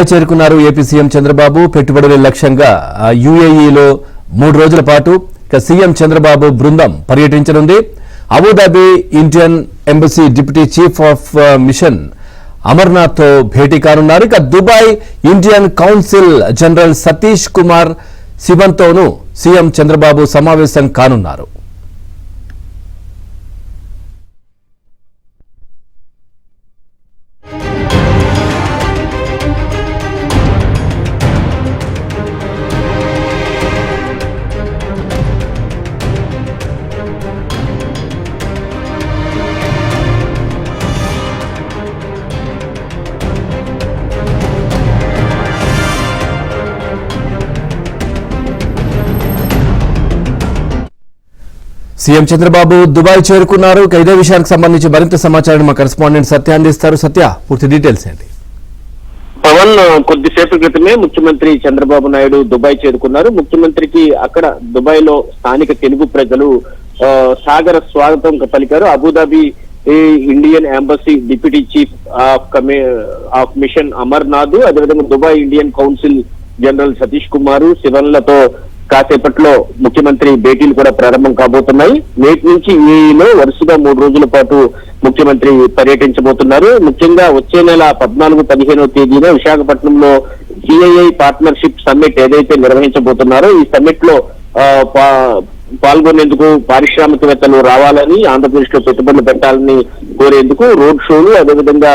చేరుకున్నారు AP CM Chandrababu. పెట్టుబడుల లక్ష్యంగా యుఏఈలో 3 రోజుల పాటు సీఎం చంద్రబాబు బృందం పర్యటించనుంది. Abu Dhabi Indian embassy deputy chief of mission Amarnath తో భేటీ కానున్నారు. ఇక Dubai Indian council general Satish Kumar Sivan తోనూ సీఎం చంద్రబాబు సమావేశం కానున్నారు. సీఎం చంద్రబాబు దుబాయ్ చేరుకున్నారు. ఇదే విషయానికి సంబంధించి మరింత సమాచారాన్ని మా కరెస్పాండెంట్ సత్య అందిస్తారు. సత్య, పూర్తి డీటెయిల్స్ ఏంటి? పవన్, కొద్దిసేపు క్రితమే ముఖ్యమంత్రి చంద్రబాబు నాయుడు దుబాయ్ చేరుకున్నారు. ముఖ్యమంత్రికి అక్కడ దుబాయ్ లో స్థానిక తెలుగు ప్రజలు సాగర స్వాగతం పలికారు. Abu Dhabi Indian embassy deputy chief of mission Amarnath, అదేవిధంగా Dubai Indian council general Satish Kumar శివన్లతో కాసేపట్లో ముఖ్యమంత్రి భేటీలు కూడా ప్రారంభం కాబోతున్నాయి. నేటి నుంచి యూఏఈలో వరుసగా 3 రోజుల పాటు ముఖ్యమంత్రి పర్యటించబోతున్నారు. ముఖ్యంగా వచ్చే నెల 14-15వ తేదీన విశాఖపట్నంలో సిఐఐ పార్ట్నర్షిప్ సమ్మిట్ ఏదైతే నిర్వహించబోతున్నారో ఈ సమ్మిట్ లో పాల్గొనేందుకు పారిశ్రామికవేత్తలు రావాలని, ఆంధ్రప్రదేశ్ లో పెట్టుబడులు పెట్టాలని కోరేందుకు రోడ్ షోలు, అదేవిధంగా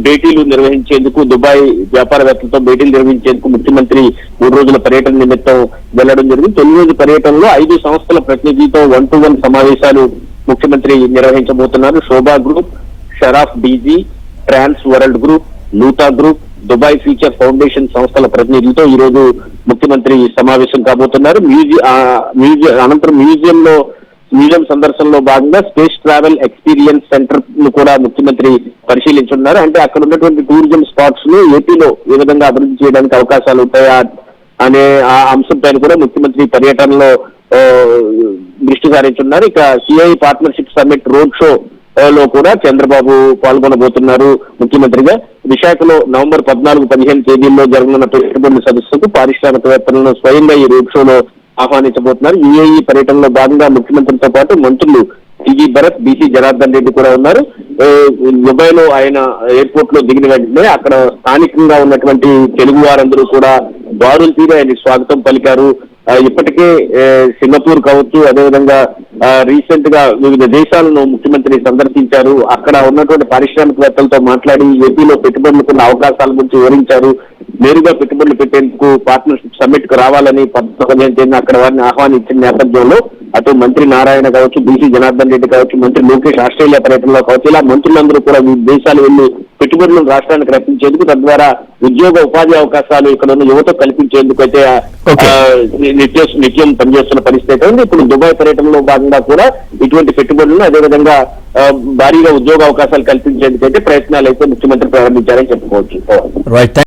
భేటీలు నిర్వహించేందుకు దుబాయ్ వ్యాపారవేత్తలతో భేటీలు నిర్వహించేందుకు ముఖ్యమంత్రి 3 రోజుల పర్యటన నిమిత్తం వెళ్లడం జరిగింది. తొలి రోజు పర్యటనలో 5 సంస్థల ప్రతినిధితో 1-to-1 సమావేశాలు ముఖ్యమంత్రి నిర్వహించబోతున్నారు. Shobha group, Sharaf DG, trans world group, Lootah group, Dubai future foundation సంస్థల ప్రతినిధులతో ఈ రోజు ముఖ్యమంత్రి సమావేశం కాబోతున్నారు. అనంతరం మ్యూజియం సందర్శనలో భాగంగా స్పేస్ ట్రావెల్ ఎక్స్పీరియన్స్ సెంటర్ ను కూడా ముఖ్యమంత్రి పరిశీలించున్నారు. అంటే అక్కడ ఉన్నటువంటి టూరిజం స్పాట్స్ ను ఏపీలో ఏ విధంగా అభివృద్ధి చేయడానికి అవకాశాలు ఉంటాయా అనే ఆ అంశంపైన కూడా ముఖ్యమంత్రి పర్యటనలో దృష్టి సారించున్నారు. ఇక CI partnership summit road show లో కూడా చంద్రబాబు పాల్గొనబోతున్నారు. ముఖ్యమంత్రిగా విశాఖలో నవంబర్ 14-15 తేదీల్లో జరగనున్న పెట్టుబడుల సదస్సుకు పారిశ్రామికవేత్తలను స్వయంగా ఈ రోడ్ షోలో ఆహ్వానించబోతున్నారు. యుఏఈ పర్యటనలో భాగంగా ముఖ్యమంత్రితో పాటు మంత్రులు టీజీ భరత్, బీసీ జనార్దన్ రెడ్డి కూడా ఉన్నారు. దుబాయ్ లో ఆయన ఎయిర్పోర్ట్ లో దిగిన వెంటనే అక్కడ స్థానికంగా ఉన్నటువంటి తెలుగు వారందరూ కూడా బారులు తీరి ఆయన స్వాగతం పలికారు. ఇప్పటికే సింగపూర్ కావచ్చు, అదేవిధంగా రీసెంట్ గా వివిధ దేశాలను ముఖ్యమంత్రి సందర్శించారు. అక్కడ ఉన్నటువంటి పారిశ్రామికవేత్తలతో మాట్లాడి ఏపీలో పెట్టుబడులకు ఉన్న అవకాశాల గురించి వివరించారు. నేరుగా పెట్టుబడులు పెట్టేందుకు పార్ట్నర్షిప్ సమ్మిట్ కు రావాలని అక్కడ వారిని ఆహ్వానించిన నేపథ్యంలో అటు మంత్రి నారాయణ కావచ్చు, బీసీ జనార్దన్ రెడ్డి కావచ్చు, మంత్రి లోకేష్ ఆస్ట్రేలియా పర్యటనలో కావచ్చు, ఇలా మంత్రులందరూ కూడా వివిధ దేశాలు వెళ్లి పెట్టుబడులను రాష్ట్రానికి రప్పించేందుకు, తద్వారా ఉద్యోగ ఉపాధి అవకాశాలు ఇక్కడ ఉన్న యువత కల్పించేందుకు అయితే నిత్యం పనిచేస్తున్న పరిస్థితి ఉంది. ఇప్పుడు దుబాయ్ పర్యటనలో భాగంగా కూడా ఇటువంటి పెట్టుబడులను, అదేవిధంగా భారీగా ఉద్యోగ అవకాశాలు కల్పించేందుకు అయితే ప్రయత్నాలు అయితే ముఖ్యమంత్రి ప్రారంభించారని చెప్పుకోవచ్చు.